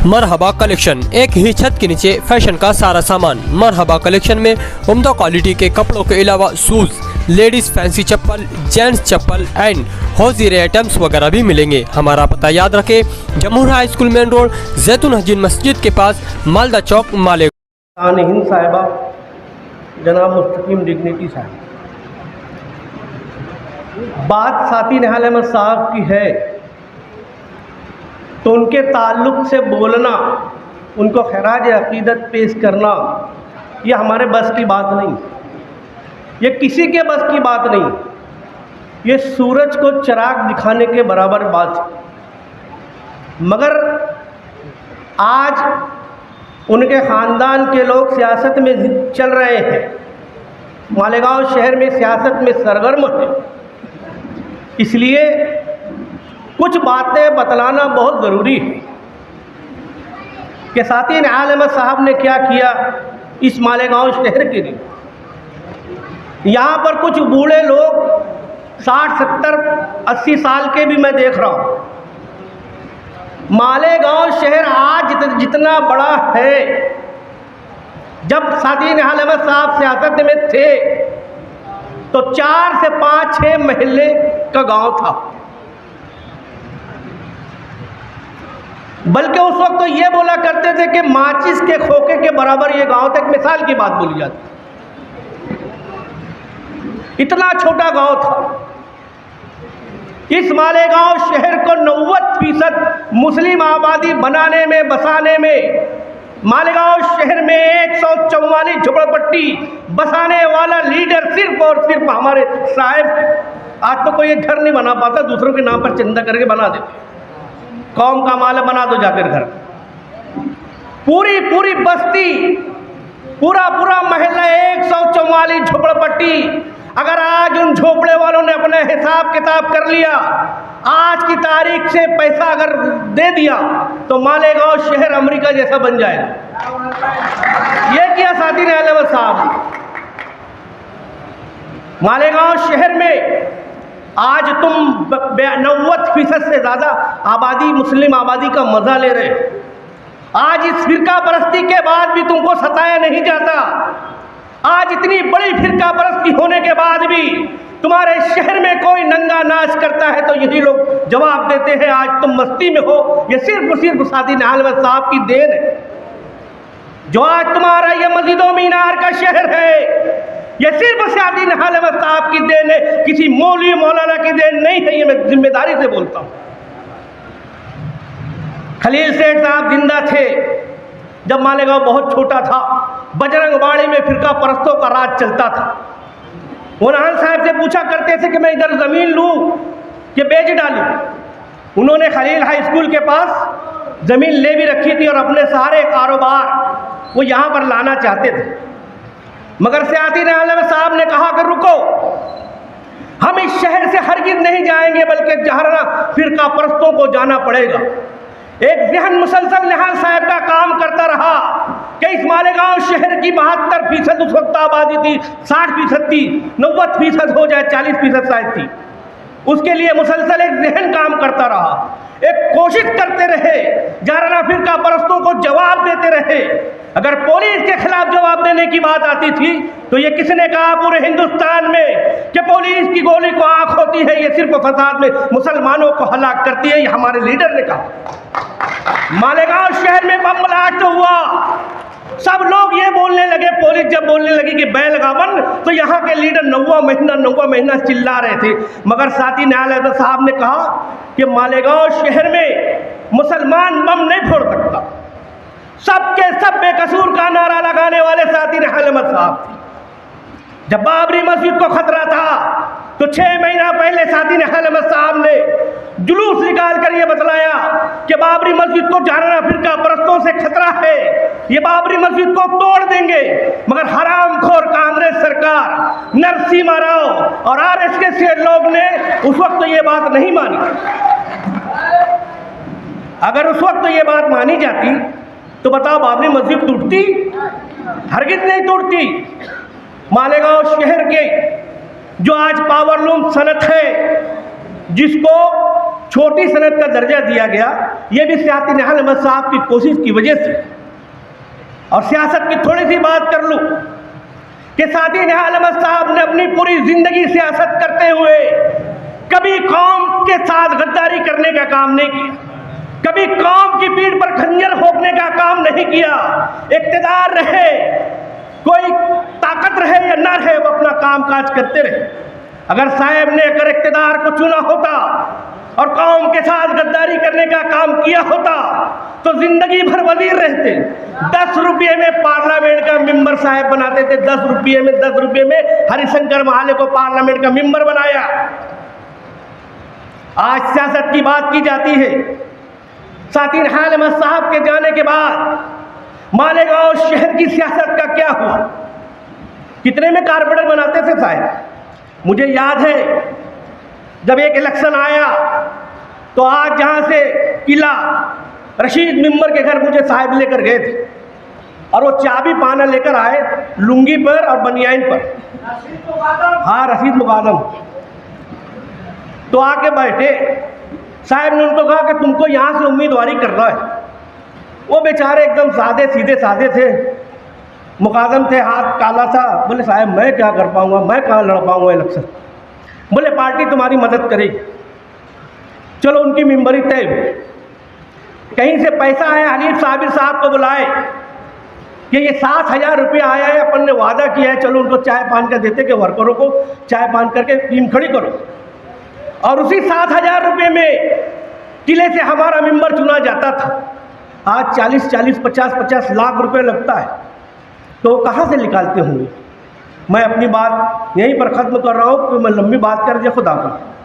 मरहबा collection, एक ही छत के नीचे फैशन का सारा सामान। मरहबा कलेक्शन में उम्दा क्वालिटी के कपड़ों के अलावा शूज, लेडीज फैंसी चप्पल, जेंट्स चप्पल एंड हौजीरे आइटम्स वगैरह भी मिलेंगे। हमारा पता याद रखें, Jamhoor high school main road, Jaitoon Hajin मस्जिद के पास, मालदा चौक, मालेगांव। हिंद साहिबा जनाब मुस्तकीम डिग्निटी साहब, बात साथी निहाल अहमद साहब की है तो उनके ताल्लुक़ से बोलना, उनको खराज अक़ीदत पेश करना, ये हमारे बस की बात नहीं, ये किसी के बस की बात नहीं। ये सूरज को चिराग दिखाने के बराबर बात है। मगर आज उनके ख़ानदान के लोग सियासत में चल रहे हैं, मालेगांव शहर में सियासत में सरगर्म हैं, इसलिए कुछ बातें बतलाना बहुत ज़रूरी है कि साथी निहाल अहमद साहब ने क्या किया इस मालेगांव शहर के लिए। यहाँ पर कुछ बूढ़े लोग 60, 70, 80 साल के भी मैं देख रहा हूँ। मालेगांव शहर आज जितना बड़ा है, जब साथी निहाल अहमद साहब सियासत में थे तो 4 से 5, 6 महल्ले का गांव था। बल्कि उस वक्त तो ये बोला करते थे कि माचिस के खोखे के बराबर ये गांव तक, मिसाल की बात बोली जाती, इतना छोटा गांव था। इस मालेगांव शहर को 90% मुस्लिम आबादी बनाने में, बसाने में, मालेगांव शहर में 144 झोपड़पट्टी बसाने वाला लीडर सिर्फ और सिर्फ हमारे साहब। आज तो कोई एक घर नहीं बना पाता, दूसरों के नाम पर चंदा करके बना देते, कौम का माल बना दो जाकर घर। पूरी बस्ती, पूरा महल्ला 144 झोपड़पट्टी, अगर आज उन झोपड़े वालों ने अपने हिसाब किताब कर लिया, आज की तारीख से पैसा अगर दे दिया तो मालेगांव शहर अमेरिका जैसा बन जाएगा। ये किया साथी निहाल अहमद साहब। मालेगांव शहर में आज तुम 90% से ज़्यादा आबादी, मुस्लिम आबादी का मज़ा ले रहे हो। आज इस फिरका परस्ती के बाद भी तुमको सताया नहीं जाता। आज इतनी बड़ी फिरका परस्ती होने के बाद भी तुम्हारे शहर में कोई नंगा नाच करता है तो यही लोग जवाब देते हैं आज तुम मस्ती में हो। ये सिर्फ साथी निहाल अहमद साहब की देन है जो आज तुम्हारा ये मस्जिदों मीनार का शहर है। ये सिर्फ साथी निहाल अहमद साहब की देन है, किसी मौलवी मौलाना की देन नहीं है। ये मैं जिम्मेदारी से बोलता हूँ। खलील सेठ साहब जिंदा थे जब मालेगांव बहुत छोटा था, बजरंगबाड़ी में फिरका परस्तों का राज चलता था। वो नाहन साहब से पूछा करते थे कि मैं इधर ज़मीन लूँ कि बेच डालूँ। उन्होंने खलील हाई स्कूल के पास ज़मीन ले भी रखी थी और अपने सारे कारोबार वो यहाँ पर लाना चाहते थे। मगर साथी निहाल अहमद साहब ने कहा कि रुको, हम इस शहर से हरगिज़ नहीं जाएंगे, बल्कि जहरना फिरका परस्तों को जाना पड़ेगा। एक ज़हन मुसलसल निहाल साहब का काम करता रहा कि इस मालेगांव शहर की 72% उस वक्त आबादी थी, 60% थी, 90% हो जाए, 40% शायद थी। उसके लिए मुसलसल एक ज़हन काम करता रहा, एक कोशिश करते रहे, जाराना फिरका परस्तों को जवाब देते रहे। अगर पुलिस के खिलाफ जवाब देने की बात आती थी तो ये किसने कहा पूरे हिंदुस्तान में कि पुलिस की गोली को आंख होती है, ये सिर्फ फसाद में मुसलमानों को हलाक करती है। ये हमारे लीडर ने कहा। मालेगांव शहर में बम ब्लास्ट हुआ, सब लोग ये बोलने लगे, पुलिस जब बोलने लगी कि बैलगावन, तो यहाँ के लीडर 9वां महीना चिल्ला रहे थे। मगर साथी निहाल अहमद साहब ने कहा कि मालेगांव शहर में मुसलमान बम नहीं फोड़ सकता। सबके सब बेकसूर का नारा लगाने वाले साथी निहाल अहमद साहब थे। जब बाबरी मस्जिद को खतरा था तो 6 महीना पहले साथी निहाल अहमद साहब ने जुलूस निकाल कर ये बतलाया कि बाबरी मस्जिद को जाराना फिरका परस्तों से खतरा है, ये बाबरी मस्जिद को तोड़ देंगे। मगर हरामखोर कांग्रेस सरकार, नरसिम्हा राव और आरएसएस के लोग ने उस वक्त ये बात नहीं मानी। अगर उस वक्त ये बात मानी जाती तो बताओ बाबरी मस्जिद टूटती? हरगिज़ नहीं टूटती। मालेगांव शहर के जो आज पावरलूम सनत है, जिसको छोटी सनत का दर्जा दिया गया, ये भी सियासी निहाल अहमद साहब की कोशिश की वजह से। और सियासत की थोड़ी सी बात कर लूँ कि साथी निहाल अहमद साहब ने अपनी पूरी जिंदगी सियासत करते हुए कभी कौम के साथ गद्दारी करने का काम नहीं किया, कभी कौम की पीठ पर खंजर भोंकने का काम नहीं किया। इख्तिदार रहे, कोई ताकत रहे या ना रहे, वो अपना काम काज करते रहे। अगर साहब ने अगर इख्तिदार को चुना होता और कौम के साथ गद्दारी करने का काम किया होता तो जिंदगी भर वजीर रहते। 10 रुपये में पार्लियामेंट का मेंबर साहब बनाते थे, 10 रुपये में हरिशंकर महाले को पार्लियामेंट का मेंबर बनाया। आज सियासत की बात की जाती है। साथी निहाल अहमद साहब के जाने के बाद मालेगांव शहर की सियासत का क्या हुआ? कितने में कारपोरेटर बनाते थे साहब? मुझे याद है जब एक इलेक्शन आया तो आज जहाँ से किला रशीद मेंबर के घर मुझे साहब लेकर गए थे और वो चाबी पाना लेकर आए लुंगी पर और बनियाइन पर। हाँ, रशीद मुकादम। तो आके बैठे, साहब ने उनको कहा कि तुमको यहाँ से उम्मीदवारी करना है। वो बेचारे एकदम सादे सीधे सादे थे, मुकादम थे, हाथ काला था। बोले साहब मैं क्या कर पाऊँगा, मैं कहाँ लड़ पाऊँगा इलेक्शन। बोले पार्टी तुम्हारी मदद करेगी। चलो उनकी मेंबरी तय हुई। कहीं से पैसा आया, हनीफ साबिर साहब को बुलाए कि ये 7,000 रुपये आया है, अपन ने वादा किया है, चलो उनको चाय पान कर देते कि वर्करों को चाय पान करके टीम खड़ी करो। और उसी 7,000 रुपये में किले से हमारा मेंबर चुना जाता था। आज 40-40, 50-50 लाख रुपए लगता है, तो कहाँ से निकालते होंगे? मैं अपनी बात यहीं पर ख़त्म कर रहा हूँ, क्योंकि मैं लंबी बात कर दिया। खुदा हाफ़िज़।